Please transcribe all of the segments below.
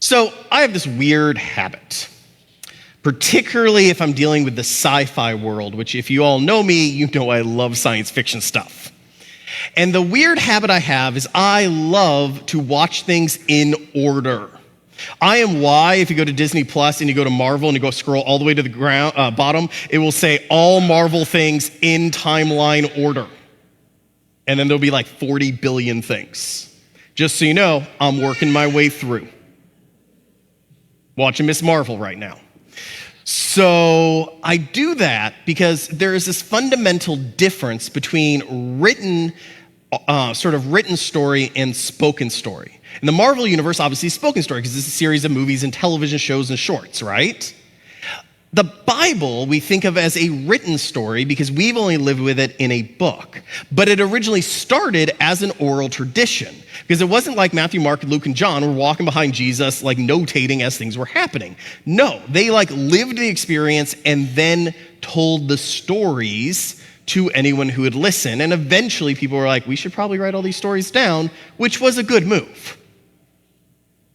So I have this weird habit, particularly if I'm dealing with the sci-fi world, which if you all know me, you know I love science fiction stuff. And the weird habit I have is I love to watch things in order. I am why, if you go to Disney Plus and you go to Marvel and you go scroll all the way to the bottom, it will say all Marvel things in timeline order. And then there'll be like 40 billion things. Just so you know, I'm working my way through. Watching Miss Marvel right now. So I do that because there is this fundamental difference between written story and spoken story. In the Marvel universe, obviously spoken story because it's a series of movies and television shows and shorts, right? The Bible we think of as a written story because we've only lived with it in a book. But it originally started as an oral tradition because it wasn't like Matthew, Mark, Luke, and John were walking behind Jesus like notating as things were happening. No, they lived the experience and then told the stories to anyone who would listen. And eventually people were like, we should probably write all these stories down, which was a good move.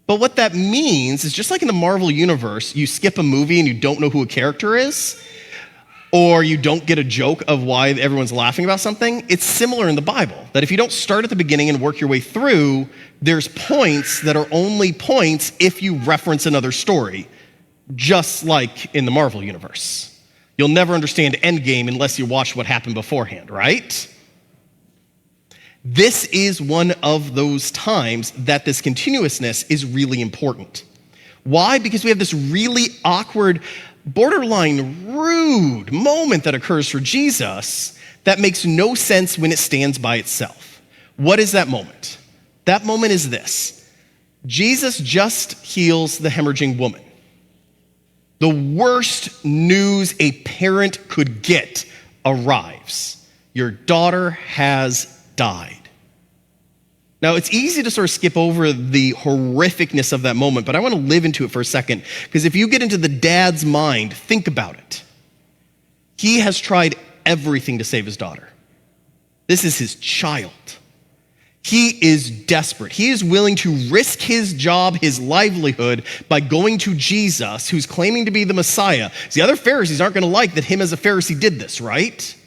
But what that means is just like in the Marvel universe, you skip a movie and you don't know who a character is, or you don't get a joke of why everyone's laughing about something. It's similar in the Bible, that if you don't start at the beginning and work your way through, there's points that are only points if you reference another story, just like in the Marvel universe. You'll never understand Endgame unless you watch what happened beforehand, right? This is one of those times that this continuousness is really important. Why? Because we have this really awkward, borderline rude moment that occurs for Jesus that makes no sense when it stands by itself. What is that moment? That moment is this. Jesus just heals the hemorrhaging woman. The worst news a parent could get arrives. Your daughter has died. Now, it's easy to sort of skip over the horrificness of that moment, but I want to live into it for a second, because if you get into the dad's mind, think about it. He has tried everything to save his daughter. This is his child. He is desperate. He is willing to risk his job, his livelihood, by going to Jesus, who's claiming to be the Messiah. The other Pharisees aren't going to like that him as a Pharisee did this, right?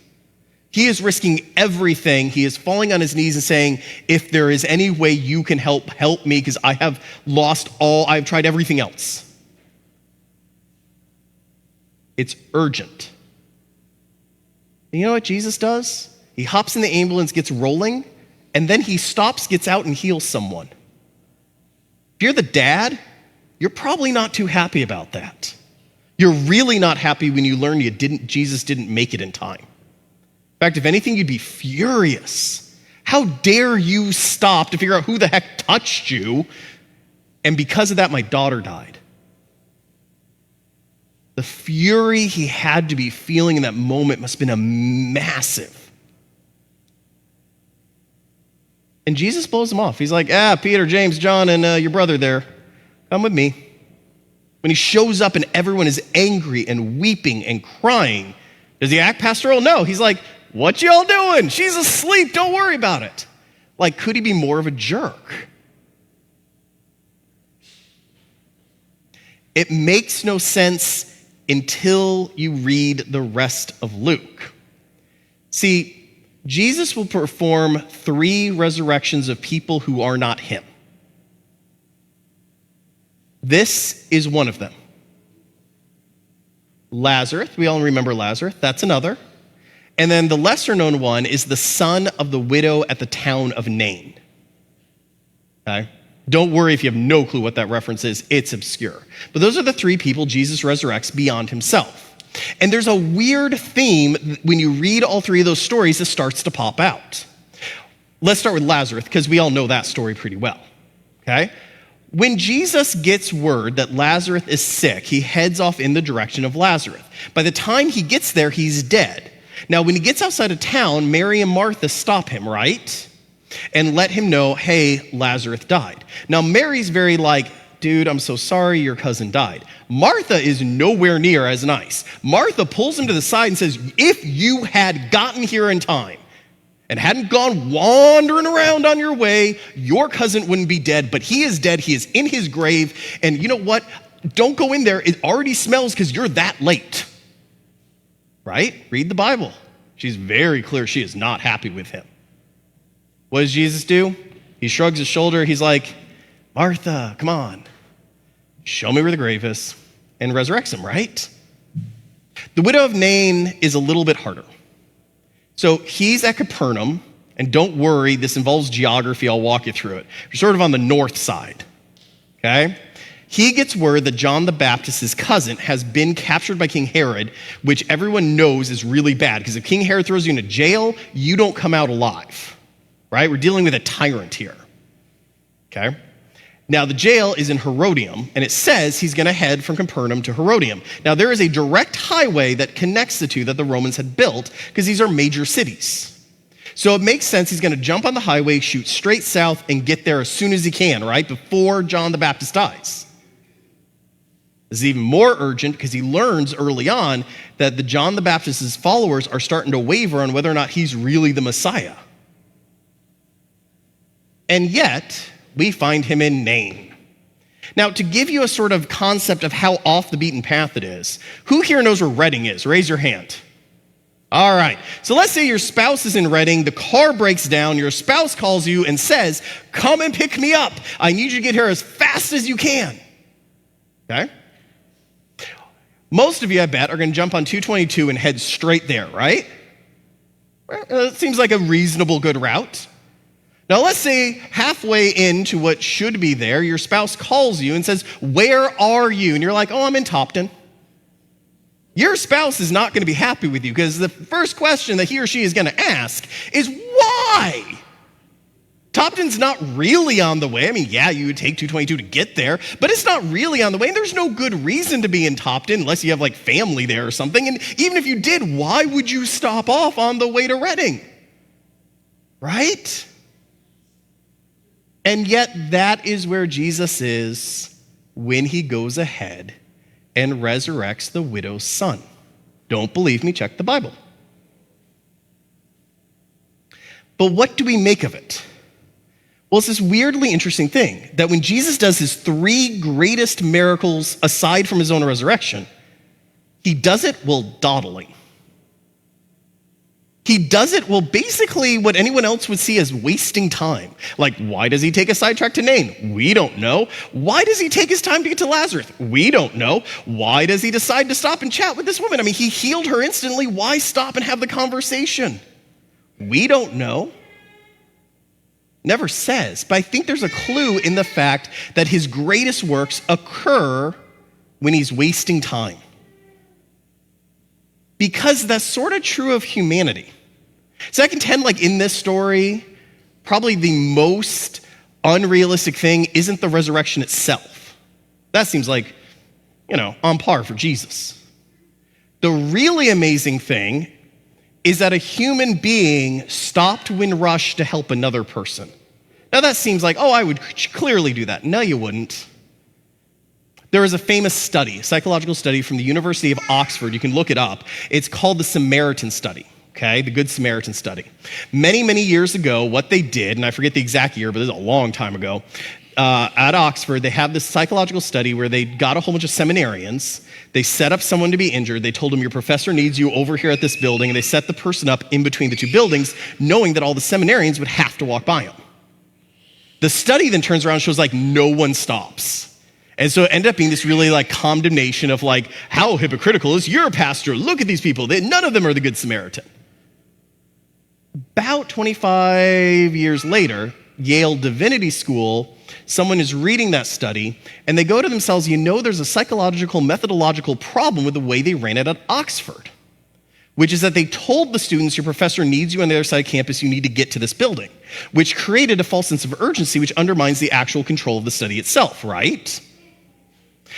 He is risking everything. He is falling on his knees and saying, if there is any way you can help me, because I have lost all, I've tried everything else. It's urgent. And you know what Jesus does? He hops in the ambulance, gets rolling, and then he stops, gets out, and heals someone. If you're the dad, you're probably not too happy about that. You're really not happy when you learn Jesus didn't make it in time. In fact, if anything, you'd be furious. How dare you stop to figure out who the heck touched you? And because of that, my daughter died. The fury he had to be feeling in that moment must have been massive. And Jesus blows him off. He's like, Peter, James, John, and your brother there, come with me. When he shows up and everyone is angry and weeping and crying, does he act pastoral? No, he's like, what y'all doing? She's asleep. Don't worry about it. Like, could he be more of a jerk? It makes no sense until you read the rest of Luke. See, Jesus will perform 3 resurrections of people who are not him. This is one of them. Lazarus, we all remember Lazarus. That's another. And then the lesser known one is the son of the widow at the town of Nain. Okay? Don't worry if you have no clue what that reference is. It's obscure. But those are the 3 people Jesus resurrects beyond himself. And there's a weird theme when you read all 3 of those stories that starts to pop out. Let's start with Lazarus, because we all know that story pretty well. Okay? When Jesus gets word that Lazarus is sick, he heads off in the direction of Lazarus. By the time he gets there, he's dead. Now, when he gets outside of town, Mary and Martha stop him, right? And let him know, hey, Lazarus died. Now, Mary's very like, dude, I'm so sorry, your cousin died. Martha is nowhere near as nice. Martha pulls him to the side and says, if you had gotten here in time, and hadn't gone wandering around on your way, your cousin wouldn't be dead, but he is dead. He is in his grave. And you know what? Don't go in there. It already smells because you're that late. Right? Read the Bible. She's very clear she is not happy with him. What does Jesus do? He shrugs his shoulder. He's like, Martha, come on. Show me where the grave is. And resurrects him, right? The widow of Nain is a little bit harder. So he's at Capernaum, and don't worry, this involves geography. I'll walk you through it. You're sort of on the north side, okay? He gets word that John the Baptist's cousin has been captured by King Herod, which everyone knows is really bad, because if King Herod throws you into jail, you don't come out alive, right? We're dealing with a tyrant here, okay? Now, the jail is in Herodium, and it says he's going to head from Capernaum to Herodium. Now, there is a direct highway that connects the two that the Romans had built, because these are major cities. So it makes sense he's going to jump on the highway, shoot straight south, and get there as soon as he can, right? Before John the Baptist dies. This is even more urgent because he learns early on that the John the Baptist's followers are starting to waver on whether or not he's really the Messiah. And yet, we find him in Nain. Now, to give you a sort of concept of how off the beaten path it is, who here knows where Reading is? Raise your hand. All right, so let's say your spouse is in Reading, the car breaks down, your spouse calls you and says, come and pick me up. I need you to get here as fast as you can. Okay? Most of you, I bet, are going to jump on 222 and head straight there, right? Well, it seems like a reasonable, good route. Now, let's say halfway into what should be there, your spouse calls you and says, where are you? And you're like, oh, I'm in Topton. Your spouse is not going to be happy with you because the first question that he or she is going to ask is, why? Topton's not really on the way. I mean, yeah, you would take 222 to get there, but it's not really on the way. And there's no good reason to be in Topton unless you have like family there or something. And even if you did, why would you stop off on the way to Reading? Right? And yet that is where Jesus is when he goes ahead and resurrects the widow's son. Don't believe me? Check the Bible. But what do we make of it? Well, it's this weirdly interesting thing that when Jesus does his three greatest miracles aside from his own resurrection, he does it while dawdling. He does it while basically what anyone else would see as wasting time. Like, why does he take a sidetrack to Nain? We don't know. Why does he take his time to get to Lazarus? We don't know. Why does he decide to stop and chat with this woman? I mean, he healed her instantly. Why stop and have the conversation? We don't know. Never says, but I think there's a clue in the fact that his greatest works occur when he's wasting time. Because that's sort of true of humanity. So I contend, like in this story, probably the most unrealistic thing isn't the resurrection itself. That seems like, on par for Jesus. The really amazing thing is that a human being stopped when rushed to help another person. Now that seems like, I would clearly do that. No, you wouldn't. There is a famous study, a psychological study from the University of Oxford. You can look it up. It's called the Samaritan Study, okay? The Good Samaritan Study. Many, many years ago, what they did, and I forget the exact year, but this is a long time ago, at Oxford, they had this psychological study where they got a whole bunch of seminarians. They set up someone to be injured. They told them, your professor needs you over here at this building, and they set the person up in between the two buildings, knowing that all the seminarians would have to walk by him. The study then turns around and shows no one stops. And so it ended up being this really condemnation of how hypocritical is your pastor? Look at these people. None of them are the Good Samaritan. About 25 years later, Yale Divinity School, someone is reading that study, and they go to themselves, there's a psychological, methodological problem with the way they ran it at Oxford, which is that they told the students, your professor needs you on the other side of campus, you need to get to this building, which created a false sense of urgency, which undermines the actual control of the study itself, right?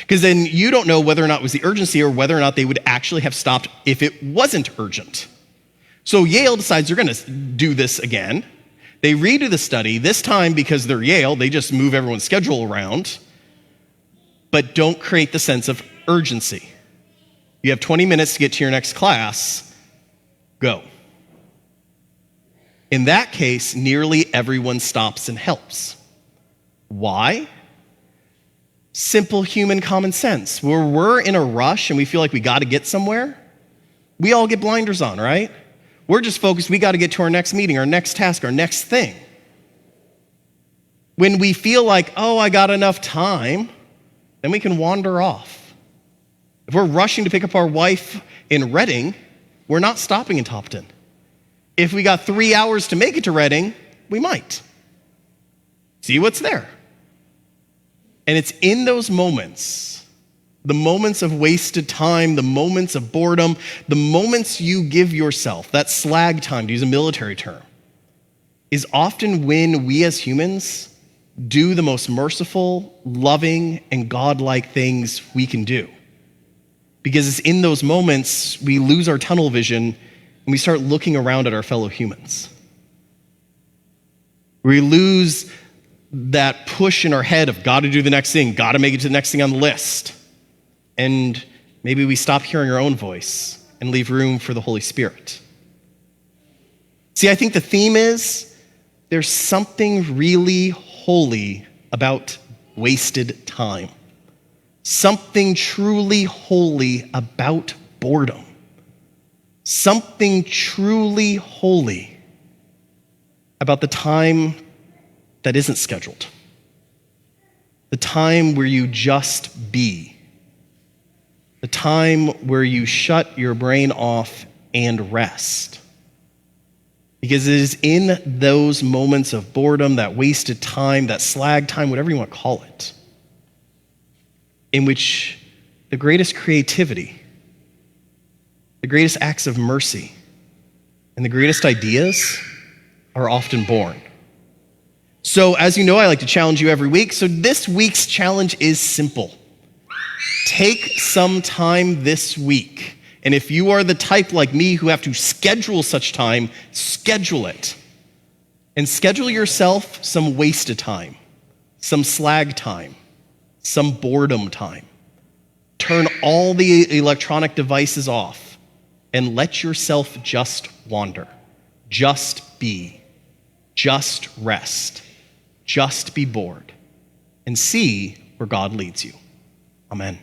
Because then you don't know whether or not it was the urgency or whether or not they would actually have stopped if it wasn't urgent. So Yale decides they're going to do this again. They redo the study. This time, because they're Yale, they just move everyone's schedule around, but don't create the sense of urgency. You have 20 minutes to get to your next class. Go. In that case, nearly everyone stops and helps. Why? Simple human common sense. Where we're in a rush and we feel like we got to get somewhere, we all get blinders on, right? We're just focused, we got to get to our next meeting, our next task, our next thing. When we feel like, oh, I got enough time, then we can wander off. If we're rushing to pick up our wife in Reading, we're not stopping in Topton. If we got 3 hours to make it to Reading, we might. See what's there. And it's in those moments, the moments of wasted time, the moments of boredom, the moments you give yourself, that slag time, to use a military term, is often when we as humans do the most merciful, loving, and godlike things we can do. Because it's in those moments we lose our tunnel vision and we start looking around at our fellow humans. We lose that push in our head of got to do the next thing, got to make it to the next thing on the list. And maybe we stop hearing our own voice and leave room for the Holy Spirit. See, I think the theme is there's something really holy about wasted time. Something truly holy about boredom. Something truly holy about the time that isn't scheduled. The time where you just be. The time where you shut your brain off and rest. Because it is in those moments of boredom, that wasted time, that slag time, whatever you want to call it, in which the greatest creativity, the greatest acts of mercy, and the greatest ideas are often born. So, as you know, I like to challenge you every week. So this week's challenge is simple. Take some time this week. And if you are the type like me who have to schedule such time, schedule it. And schedule yourself some wasted time, some slag time, some boredom time. Turn all the electronic devices off and let yourself just wander. Just be. Just rest. Just be bored. And see where God leads you. Amen.